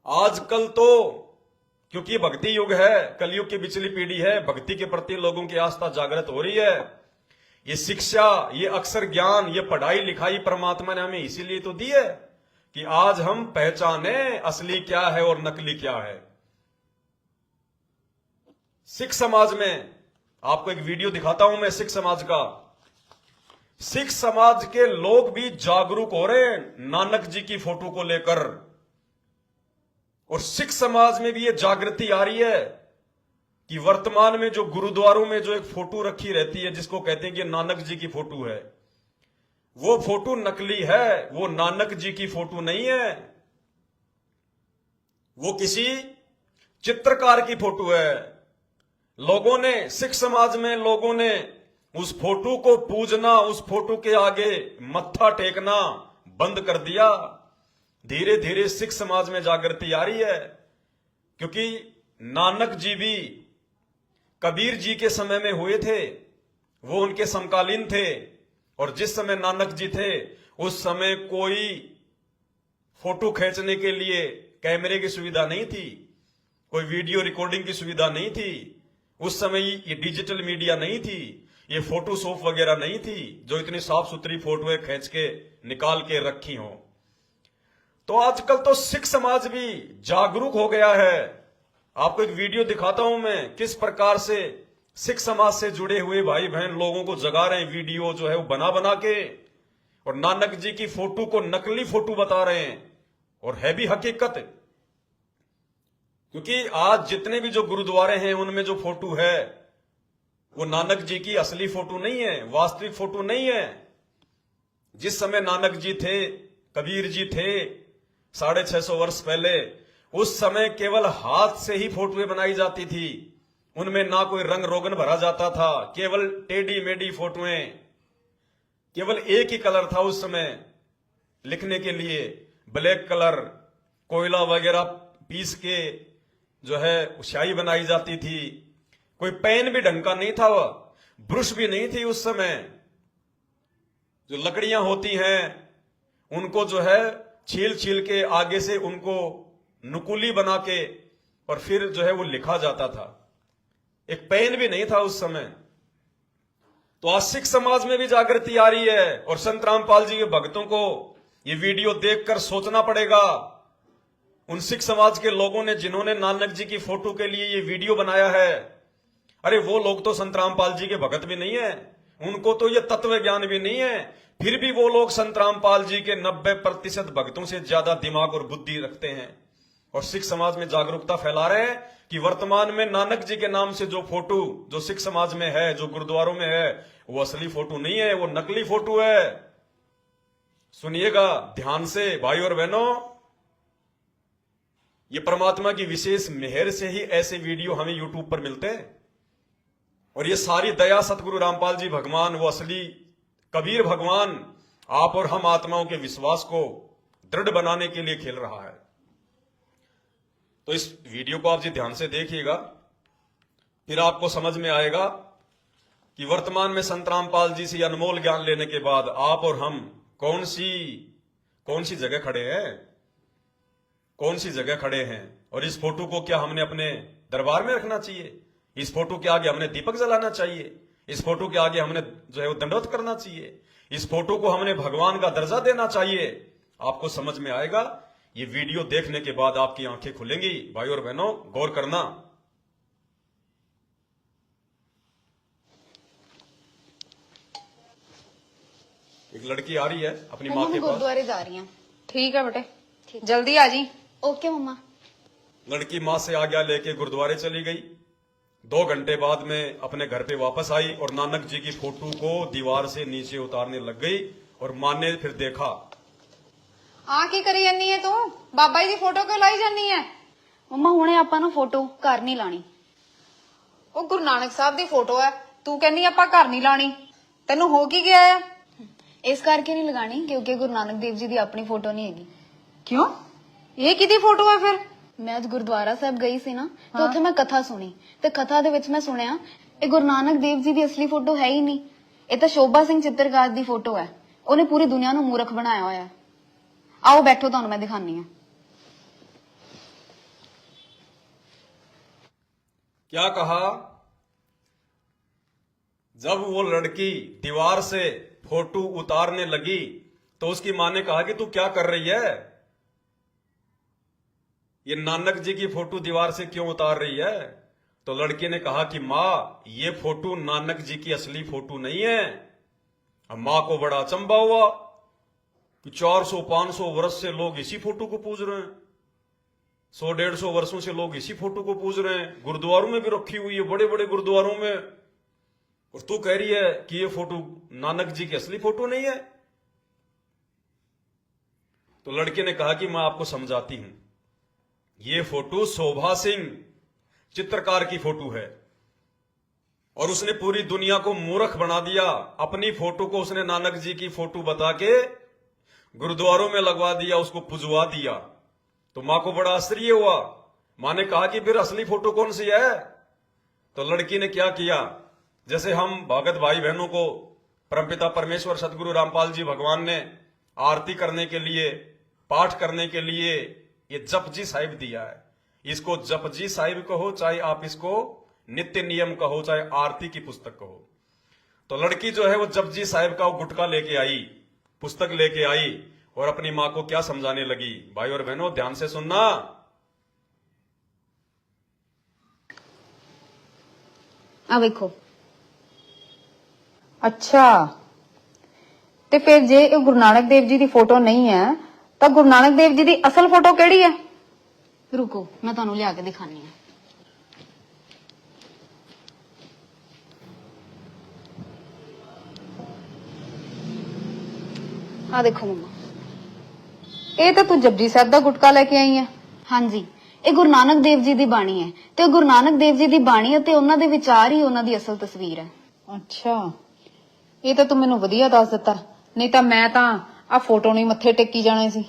आजकल तो क्योंकि भक्ति युग है, कलयुग की पिछली पीढ़ी है, भक्ति के प्रति लोगों की आस्था जागृत हो रही है। ये शिक्षा, ये अक्षर ज्ञान, ये पढ़ाई लिखाई परमात्मा ने हमें इसीलिए तो दी है कि आज हम पहचाने असली क्या है और नकली क्या है। सिख समाज में आपको एक वीडियो दिखाता हूं मैं सिख समाज का। सिख समाज के लोग भी जागरूक हो रहे हैं नानक जी की फोटो को लेकर, और सिख समाज में भी ये जागृति आ रही है कि वर्तमान में जो गुरुद्वारों में जो एक फोटो रखी रहती है जिसको कहते हैं कि नानक जी की फोटो है, वो फोटो नकली है, वो नानक जी की फोटो नहीं है, वो किसी चित्रकार की फोटो है। लोगों ने, सिख समाज में लोगों ने उस फोटो को पूजना, उस फोटो के आगे मत्था टेकना बंद कर दिया। धीरे धीरे सिख समाज में जागृति आ रही है, क्योंकि नानक जी भी कबीर जी के समय में हुए थे, वो उनके समकालीन थे, और जिस समय नानक जी थे उस समय कोई फोटो खींचने के लिए कैमरे की सुविधा नहीं थी, कोई वीडियो रिकॉर्डिंग की सुविधा नहीं थी, उस समय ये डिजिटल मीडिया नहीं थी, ये फोटोशॉप वगैरह नहीं थी जो इतनी साफ सुथरी फोटोएं खींच के निकाल के रखी हो। तो आजकल तो सिख समाज भी जागरूक हो गया है। आपको एक वीडियो दिखाता हूं मैं, किस प्रकार से सिख समाज से जुड़े हुए भाई बहन लोगों को जगा रहे हैं, वीडियो जो है वो बना बना के, और नानक जी की फोटो को नकली फोटो बता रहे हैं, और है भी हकीकत। क्योंकि आज जितने भी जो गुरुद्वारे हैं उनमें जो फोटो है वो नानक जी की असली फोटो नहीं है, वास्तविक फोटो नहीं है। जिस समय नानक जी थे, कबीर जी थे 650 वर्ष पहले, उस समय केवल हाथ से ही फोटोएं बनाई जाती थी, उनमें ना कोई रंग रोगन भरा जाता था, केवल टेढ़ी मेढ़ी फोटोएं, केवल एक ही कलर था उस समय लिखने के लिए, ब्लैक कलर, कोयला वगैरह पीस के जो है स्याही बनाई जाती थी। कोई पेन भी ढंग का नहीं था, वह ब्रश भी नहीं थी उस समय। जो लकड़ियां होती हैं उनको जो है छील छील के आगे से उनको नुकुली बना के और फिर जो है वो लिखा जाता था, एक पेन भी नहीं था उस समय। तो आज सिख समाज में भी जागृति आ रही है, और संत रामपाल जी के भक्तों को ये वीडियो देखकर सोचना पड़ेगा, उन सिख समाज के लोगों ने जिन्होंने नानक जी की फोटो के लिए ये वीडियो बनाया है, अरे वो लोग तो संत रामपाल जी के भगत भी नहीं है, उनको तो ये तत्व ज्ञान भी नहीं है, फिर भी वो लोग संत रामपाल जी के 90% भक्तों से ज्यादा दिमाग और बुद्धि रखते हैं, और सिख समाज में जागरूकता फैला रहे हैं कि वर्तमान में नानक जी के नाम से जो फोटो जो सिख समाज में है, जो गुरुद्वारों में है, वो असली फोटो नहीं है, वो नकली फोटो है। सुनिएगा ध्यान से भाई और बहनों, ये परमात्मा की विशेष मेहर से ही ऐसे वीडियो हमें यूट्यूब पर मिलते हैं, और ये सारी दया सतगुरु रामपाल जी भगवान, वो असली कबीर भगवान, आप और हम आत्माओं के विश्वास को दृढ़ बनाने के लिए खेल रहा है। तो इस वीडियो को आप जी ध्यान से देखिएगा, फिर आपको समझ में आएगा कि वर्तमान में संत रामपाल जी से अनमोल ज्ञान लेने के बाद आप और हम कौन सी जगह खड़े हैं, कौन सी जगह खड़े हैं। और इस फोटो को क्या हमने अपने दरबार में रखना चाहिए, इस फोटो के आगे हमने दीपक जलाना चाहिए, इस फोटो के आगे हमने जो है वो दंडवत करना चाहिए, इस फोटो को हमने भगवान का दर्जा देना चाहिए। आपको समझ में आएगा, ये वीडियो देखने के बाद आपकी आंखें खुलेंगी। भाई और बहनों गौर करना। एक लड़की आ रही है अपनी माँ के पास, गुरुद्वारे जा रही हैं। ठीक है बेटे, जल्दी आ जी। ओके मम्मा। लड़की माँ से आज्ञा लेके गुरुद्वारे चली गई। 2 घंटे बाद में अपने घर पे वापस आई और नानक जी की फोटो को दीवार से नीचे उतारने लग गई, और माँ ने फिर देखा। आ की करी जानी है तू, बाबा जी की फोटो क्यों लाई जानी है? मम्मा हुणे आपां ना फोटो घर नहीं लानी। वो गुरु नानक साहब दी फोटो है, तू कहनी आपां घर नहीं लानी, तेनू हो की गया है? इस करके नहीं लगानी क्योंकि गुरु नानक देव जी की अपनी फोटो नहीं हैगी। क्यों, ये किदी फोटो है फिर? मैं आज गुरुद्वारा साहब गई सी ना, तो उत्थे मैं कथा सुनी, ते कथा दे विच मैं सुनिया ये गुरु नानक देव जी की असली फोटो है ही नहीं, ये तो शोभा सिंह चित्रकार दी फोटो है। उन्हें पूरी दुनिया नूं मूर्ख बनाया होया है। आओ बैठो, तुहानूं मैं दिखानी है। क्या कहा? जब वो लड़की दीवार से फोटो उतारने लगी तो उसकी मां ने कहा कि तू क्या कर रही है? ये नानक जी की फोटो दीवार से क्यों उतार रही है? तो लड़की ने कहा कि मां, ये फोटो नानक जी की असली फोटो नहीं है। अब मां को बड़ा अचंभा हुआ कि 400-500 वर्ष से लोग इसी फोटो को पूज रहे हैं, 100-150 वर्षों से लोग इसी फोटो को पूज रहे हैं, गुरुद्वारों में भी रखी हुई है, बड़े बड़े गुरुद्वारों में, और तू कह रही है कि ये फोटो नानक जी की असली फोटो नहीं है। तो लड़के ने कहा कि मैं आपको समझाती हूं, ये फोटो शोभा सिंह चित्रकार की फोटो है और उसने पूरी दुनिया को मूर्ख बना दिया। अपनी फोटो को उसने नानक जी की फोटो बता के गुरुद्वारों में लगवा दिया, उसको पुजवा दिया। तो मां को बड़ा आश्चर्य हुआ। मां ने कहा कि फिर असली फोटो कौन सी है? तो लड़की ने क्या किया, जैसे हम भगत भाई बहनों को परमपिता परमेश्वर सतगुरु रामपाल जी भगवान ने आरती करने के लिए, पाठ करने के लिए ये जपजी साहिब दिया है। इसको जपजी साहिब कहो, चाहे आप इसको नित्य नियम कहो, चाहे आरती की पुस्तक कहो। तो लड़की जो है वो जपजी साहिब का वो गुटका लेके आई, पुस्तक लेके आई और अपनी मां को क्या समझाने लगी। भाई और बहनों ध्यान से सुनना। आ देखो। ਅੱਛਾ ਤੇ ਫਿਰ ਜੇ ਇਹ ਗੁਰੂ ਨਾਨਕ ਦੇਵ ਜੀ ਦੀ ਫੋਟੋ ਨਹੀਂ ਹੈ ਤਾਂ ਗੁਰੂ ਨਾਨਕ ਦੇਵ ਜੀ ਦੀ ਅਸਲ ਫੋਟੋ ਕਿਹੜੀ ਹੈ? रुको, मैं ਤੁਹਾਨੂੰ ਲਿਆ ਕੇ ਦਿਖਾਨੀ ਆ। ਆ ਦੇਖੋ ਮੰਮਾ। ਇਹ ਤਾਂ ਤੂੰ ਜਪਜੀ ਸਾਹਿਬ ਦਾ ਗੁਟਕਾ ਲੈ ਕੇ ਆਈ ਹੈ। ਹਾਂਜੀ, ਇਹ ਗੁਰੂ ਨਾਨਕ ਦੇਵ ਜੀ ਦੀ ਬਾਣੀ ਹੈ ਤੇ ਉਹ ਗੁਰੂ ਨਾਨਕ ਦੇਵ ਜੀ ਦੀ ਬਾਣੀ ਹੈ ਤੇ ਉਹਨਾਂ ਦੇ ਵਿਚਾਰ ਹੀ ਉਹਨਾਂ ਦੀ ਅਸਲ ਤਸਵੀਰ ਹੈ। ਅੱਛਾ, ਇਹ ਤਾਂ ਤੂੰ ਮੈਨੂੰ ਵਧੀਆ ਦੱਸ ਦਿੱਤਾ, ਨਹੀਂ ਤਾਂ ਮੈਂ ਤਾਂ ਆ ਫੋਟੋ ਨਹੀਂ ਮੱਥੇ ਟੇਕੀ ਜਾਣੇ ਸੀ।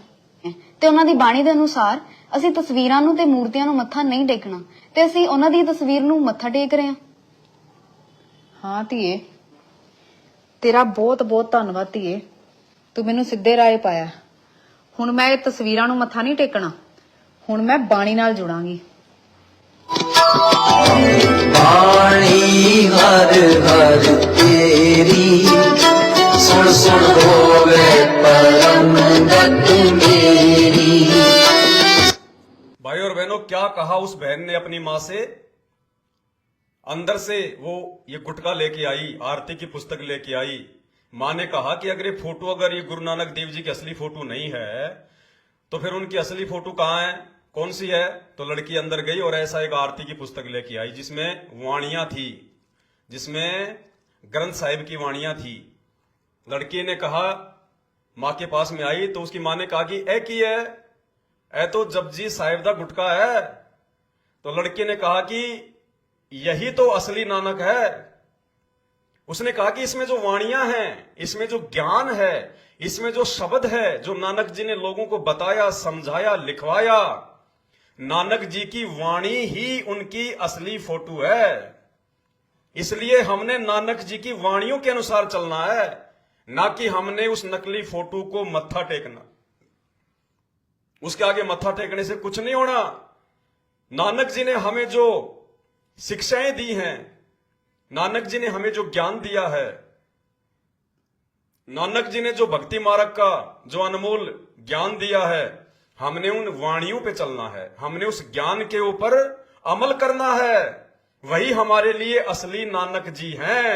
ਤੇ ਉਹਨਾਂ ਦੀ ਬਾਣੀ ਦੇ ਅਨੁਸਾਰ ਅਸੀਂ ਤਸਵੀਰਾਂ ਨੂੰ ਤੇ ਮੂਰਤੀਆਂ ਨੂੰ ਮੱਥਾ ਨਹੀਂ ਟੇਕਣਾ ਤੇ ਅਸੀਂ ਉਹਨਾਂ ਦੀ ਤਸਵੀਰ ਨੂੰ ਮੱਥਾ ਟੇਕ ਰਹੇ ਹਾਂ। ਹਾਂ ਧੀਏ, ਤੇਰਾ ਬਹੁਤ ਬਹੁਤ ਧੰਨਵਾਦ ਧੀਏ, ਤੂੰ ਮੈਨੂੰ ਸਿੱਧੇ ਰਾਹ ਪਾਇਆ। ਹੁਣ ਮੈਂ ਇਹ ਤਸਵੀਰਾਂ ਨੂੰ ਮੱਥਾ ਨਹੀਂ ਟੇਕਣਾ, ਹੁਣ ਮੈਂ ਬਾਣੀ ਨਾਲ ਜੁੜਾਂਗੀ। ਬਾਣੀ ਹਰ ਹਰ ਤੇਰੀ ਸੁਣ ਸੁਣ ਹੋਵੇ परम गत मेरी। भाई और बहनों क्या कहा उस बहन ने अपनी मां से? अंदर से वो ये गुटका लेके आई, आरती की पुस्तक लेके आई। मां ने कहा कि अगर ये फोटो, अगर ये गुरु नानक देव जी की असली फोटो नहीं है तो फिर उनकी असली फोटो कहाँ है, कौन सी है? तो लड़की अंदर गई और ऐसा एक आरती की पुस्तक लेके आई जिसमें वाणियां थी, जिसमें ग्रंथ साहिब की वाणियां थी। लड़की ने कहा, मां के पास में आई तो उसकी मां ने कहा कि ए की है, ए तो जपजी साहिब दा गुटका है। तो लड़की ने कहा कि यही तो असली नानक है। उसने कहा कि इसमें जो वाणियां हैं, इसमें जो ज्ञान है, इसमें जो शब्द है, जो नानक जी ने लोगों को बताया, समझाया, लिखवाया, नानक जी की वाणी ही उनकी असली फोटो है। इसलिए हमने नानक जी की वाणियों के अनुसार चलना है, ना कि हमने उस नकली फोटो को मत्था टेकना। उसके आगे मत्था टेकने से कुछ नहीं होना। नानक जी ने हमें जो शिक्षाएं दी हैं, नानक जी ने हमें जो ज्ञान दिया है, नानक जी ने जो भक्ति मार्ग का जो अनमोल ज्ञान दिया है, हमने उन वाणियों पे चलना है, हमने उस ज्ञान के ऊपर अमल करना है। वही हमारे लिए असली नानक जी हैं।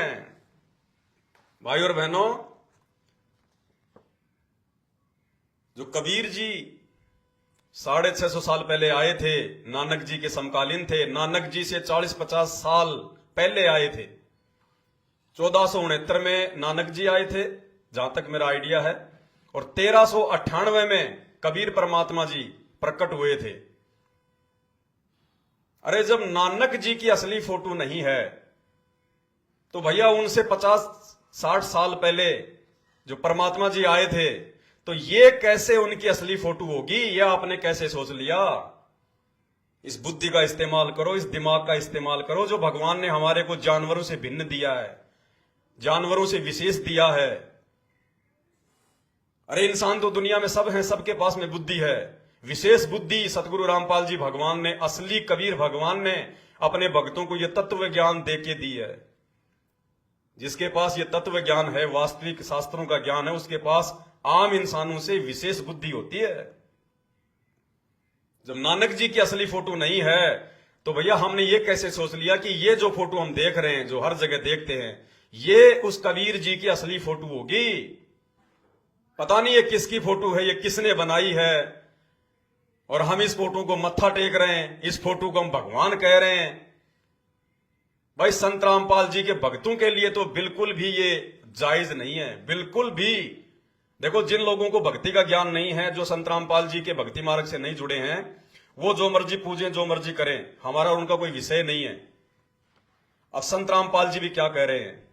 भाई और बहनों, जो कबीर जी 650 साल पहले आए थे, नानक जी के समकालीन थे, नानक जी से 40-50 साल पहले आए थे। 1469 में नानक जी आए थे, जहां तक मेरा आइडिया है, और 1398 में कबीर परमात्मा जी प्रकट हुए थे। अरे जब नानक जी की असली फोटो नहीं है तो भैया उनसे 50-60 साल पहले जो परमात्मा जी आए थे, तो ये कैसे उनकी असली फोटो होगी? यह आपने कैसे सोच लिया? इस बुद्धि का इस्तेमाल करो, इस दिमाग का इस्तेमाल करो जो भगवान ने हमारे को जानवरों से भिन्न दिया है, जानवरों से विशेष दिया है। अरे इंसान तो दुनिया में सब हैं, सबके पास में बुद्धि है। विशेष बुद्धि सतगुरु रामपाल जी भगवान ने, असली कबीर भगवान ने अपने भक्तों को यह तत्व ज्ञान दे के दी है। जिसके पास यह तत्व ज्ञान है, वास्तविक शास्त्रों का ज्ञान है, उसके पास आम इंसानों से विशेष बुद्धि होती है। जब नानक जी की असली फोटो नहीं है तो भैया हमने ये कैसे सोच लिया कि ये जो फोटो हम देख रहे हैं, जो हर जगह देखते हैं, ये उस कबीर जी की असली फोटो होगी? पता नहीं ये किसकी फोटो है, ये किसने बनाई है, और हम इस फोटो को मत्था टेक रहे हैं, इस फोटो को हम भगवान कह रहे हैं। भाई संत रामपाल जी के भक्तों के लिए तो बिल्कुल भी ये जायज नहीं है, बिल्कुल भी। देखो, जिन लोगों को भक्ति का ज्ञान नहीं है, जो संत रामपाल जी के भक्ति मार्ग से नहीं जुड़े हैं, वो जो मर्जी पूजें, जो मर्जी करें, हमारा और उनका कोई विषय नहीं है। अब संत रामपाल जी भी क्या कह रहे हैं?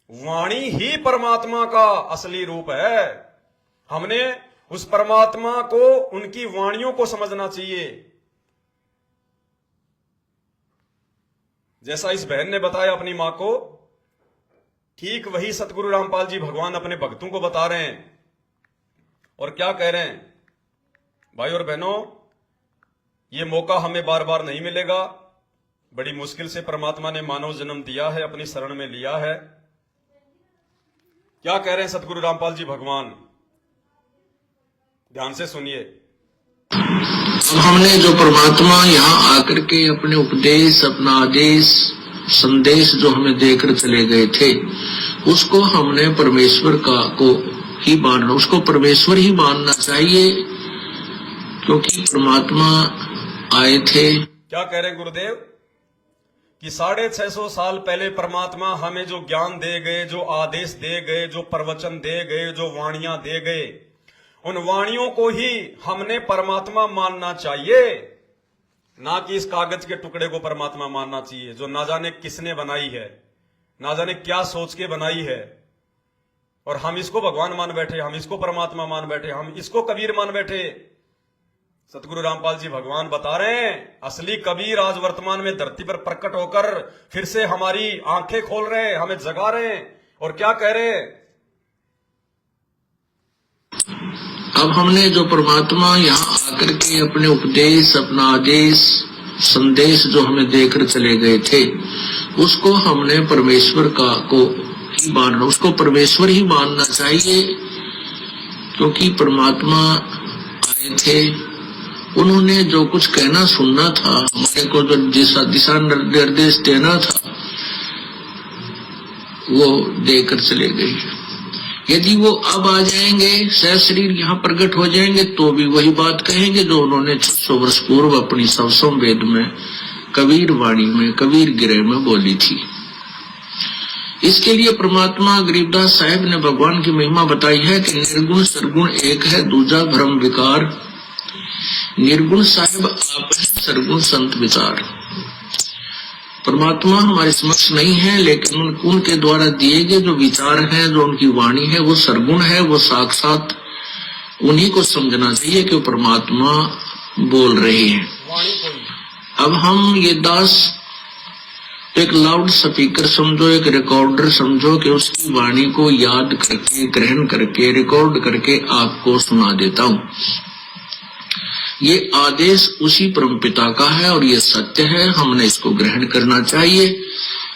वाणी ही परमात्मा का असली रूप है। हमने उस परमात्मा को, उनकी वाणियों को समझना चाहिए। जैसा इस बहन ने बताया अपनी मां को, ठीक वही सतगुरु रामपाल जी भगवान अपने भक्तों को बता रहे हैं। और क्या कह रहे हैं? भाई और बहनों, ये मौका हमें बार बार नहीं मिलेगा। बड़ी मुश्किल से परमात्मा ने मानव जन्म दिया है, अपनी शरण में लिया है। क्या कह रहे हैं सतगुरु रामपाल जी भगवान? ध्यान से सुनिए। अब हमने जो परमात्मा यहाँ आकर के अपने उपदेश, अपना आदेश, संदेश जो हमें देकर चले गए थे, उसको हमने परमेश्वर को ही मानना, उसको परमेश्वर ही मानना चाहिए, क्योंकि परमात्मा आए थे। क्या कह रहे हैं गुरुदेव? कि 650 साल पहले परमात्मा हमें जो ज्ञान दे गए, जो आदेश दे गए, जो प्रवचन दे गए, जो वाणियां दे गए, उन वाणियों को ही हमने परमात्मा मानना चाहिए, ना कि इस कागज के टुकड़े को परमात्मा मानना चाहिए, जो ना जाने किसने बनाई है, ना जाने क्या सोच के बनाई है। और हम इसको भगवान मान बैठे, हम इसको परमात्मा मान बैठे, हम इसको कबीर मान बैठे। सतगुरु रामपाल जी भगवान बता रहे हैं, असली कबीर आज वर्तमान में धरती पर प्रकट होकर फिर से हमारी आंखें खोल रहे हैं, हमें जगा रहे हैं। और क्या कह रहे हैं? अब हमने जो परमात्मा यहाँ आकर के अपने उपदेश, अपना आदेश, संदेश जो हमें देकर चले गए थे, उसको हमने परमेश्वर को ही मानना, उसको परमेश्वर ही मानना चाहिए, क्योंकि परमात्मा आए थे। उन्होंने जो कुछ कहना सुनना था, हमारे को जो दिशा निर्देश देना था, वो देकर चले गए। यदि वो अब आ जाएंगे, सशरीर यहाँ प्रकट हो जाएंगे, तो भी वही बात कहेंगे जो उन्होंने 600 वर्ष पूर्व अपनी सवसम वेद में, कबीर वाणी में, कबीर गिरह में बोली थी। इसके लिए परमात्मा गरीबदास साहब ने भगवान की महिमा बताई है कि निर्गुण सरगुण एक है, दूजा भ्रम विकार। निर्गुण साहिब आप है, सरगुण संत विचार। परमात्मा हमारे समक्ष नहीं है, लेकिन उनके द्वारा दिए गए जो विचार हैं, जो उनकी वाणी है, वो सरगुण है, वो साक्षात उन्हीं को समझना चाहिए कि वो परमात्मा बोल रहे हैं। अब हम ये दास एक लाउड स्पीकर समझो, एक रिकॉर्डर समझो कि उसकी वाणी को याद करके, ग्रहण करके, रिकॉर्ड करके आपको सुना देता हूँ। ये आदेश उसी परमपिता का है और ये सत्य है, हमने इसको ग्रहण करना चाहिए।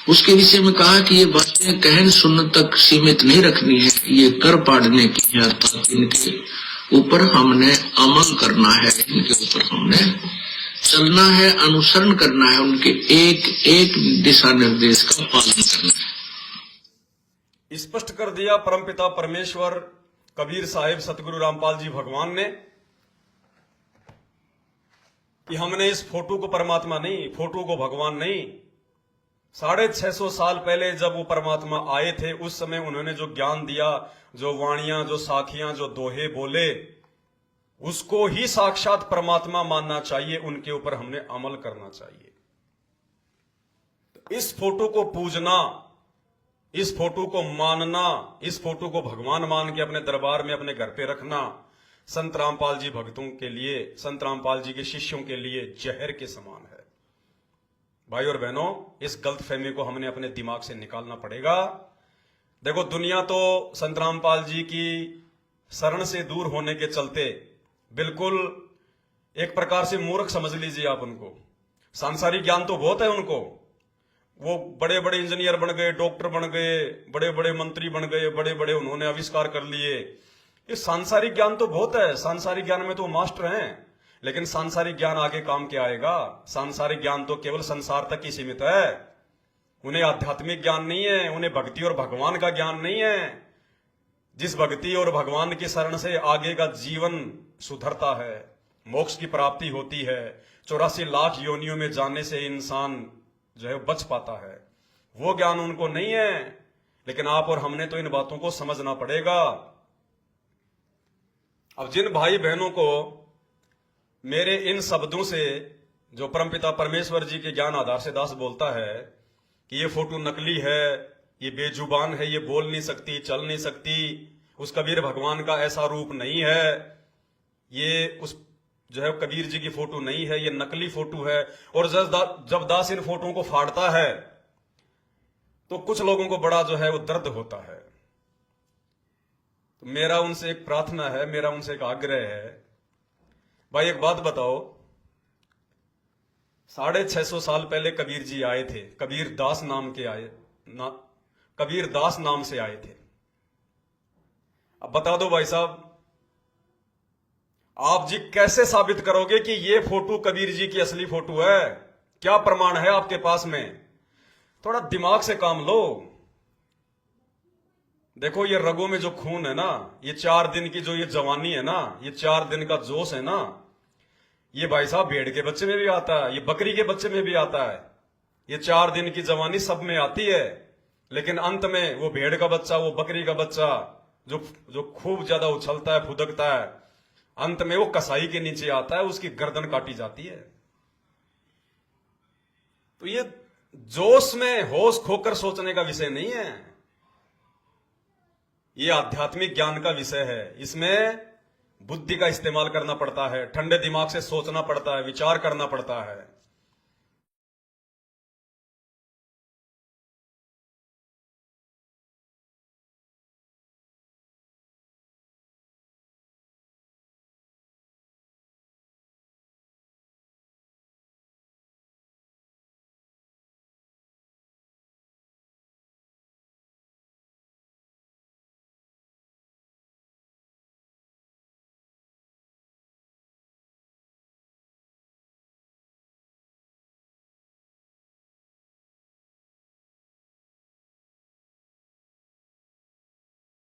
उसके विषय में कहा कि ये बातें कहन सुनने तक सीमित नहीं रखनी है, ये कर पाड़ने की है, अर्थात इनके ऊपर हमने अमल करना है, इनके ऊपर हमने चलना है, अनुसरण करना है, उनके एक एक दिशा निर्देश का पालन करना है। स्पष्ट कर दिया परमपिता परमेश्वर कबीर साहिब सतगुरु रामपाल जी भगवान ने कि हमने इस फोटो को परमात्मा नहीं, फोटो को भगवान नहीं। 650 साल पहले जब वो परमात्मा आए थे, उस समय उन्होंने जो ज्ञान दिया, जो वाणियां, जो साखियां, जो दोहे बोले, उसको ही साक्षात परमात्मा मानना चाहिए, उनके ऊपर हमने अमल करना चाहिए। इस फोटो को पूजना, इस फोटो को मानना, इस फोटो को भगवान मान के अपने दरबार में, अपने घर पे रखना, संत रामपाल जी भक्तों के लिए, संत रामपाल जी के शिष्यों के लिए जहर के समान है। भाई और बहनों, इस गलतफहमी को हमने अपने दिमाग से निकालना पड़ेगा। देखो, दुनिया तो संत रामपाल जी की शरण से दूर होने के चलते बिल्कुल एक प्रकार से मूर्ख समझ लीजिए आप उनको। सांसारिक ज्ञान तो बहुत है उनको, वो बड़े बड़े इंजीनियर बन गए, डॉक्टर बन गए, बड़े बड़े मंत्री बन गए, बड़े बड़े उन्होंने आविष्कार कर लिए। ये सांसारिक ज्ञान तो बहुत है, सांसारिक ज्ञान में तो वो मास्टर हैं, लेकिन सांसारिक ज्ञान आगे काम क्या आएगा? सांसारिक ज्ञान तो केवल संसार तक ही सीमित है। उन्हें आध्यात्मिक ज्ञान नहीं है, उन्हें भक्ति और भगवान का ज्ञान नहीं है। जिस भक्ति और भगवान की शरण से आगे का जीवन सुधरता है, मोक्ष की प्राप्ति होती है, 84 लाख योनियों में जाने से इंसान जो है बच पाता है, वो ज्ञान उनको नहीं है। लेकिन आप और हमने तो इन बातों को समझना पड़ेगा। अब जिन भाई बहनों को मेरे इन शब्दों से, जो परमपिता परमेश्वर जी के ज्ञान आधार से दास बोलता है कि ये फोटो नकली है, ये बेजुबान है, ये बोल नहीं सकती, चल नहीं सकती, उस कबीर भगवान का ऐसा रूप नहीं है, ये उस जो है कबीर जी की फोटो नहीं है, ये नकली फोटो है। और जब दास इन फोटों को फाड़ता है तो कुछ लोगों को बड़ा जो है वो दर्द होता है। तो मेरा उनसे एक प्रार्थना है, मेरा उनसे एक आग्रह है, भाई एक बात बताओ, 650 साल पहले कबीर जी आए थे, कबीर दास नाम के आए कबीर दास नाम से आए थे। अब बता दो भाई साहब, आप जी कैसे साबित करोगे कि ये फोटो कबीर जी की असली फोटो है? क्या प्रमाण है आपके पास में? थोड़ा दिमाग से काम लो। देखो ये रगों में जो खून है ना, ये 4 दिन की जो ये जवानी है ना, ये 4 दिन का जोश है ना, ये भाई साहब भेड़ के बच्चे में भी आता है, ये बकरी के बच्चे में भी आता है। ये 4 दिन की जवानी सब में आती है, लेकिन अंत में वो भेड़ का बच्चा, वो बकरी का बच्चा जो खूब ज्यादा उछलता है, फुदकता है, अंत में वो कसाई के नीचे आता है, उसकी गर्दन काटी जाती है। तो ये जोश में होश खोकर सोचने का विषय नहीं है, ये आध्यात्मिक ज्ञान का विषय है। इसमें बुद्धि का इस्तेमाल करना पड़ता है, ठंडे दिमाग से सोचना पड़ता है, विचार करना पड़ता है।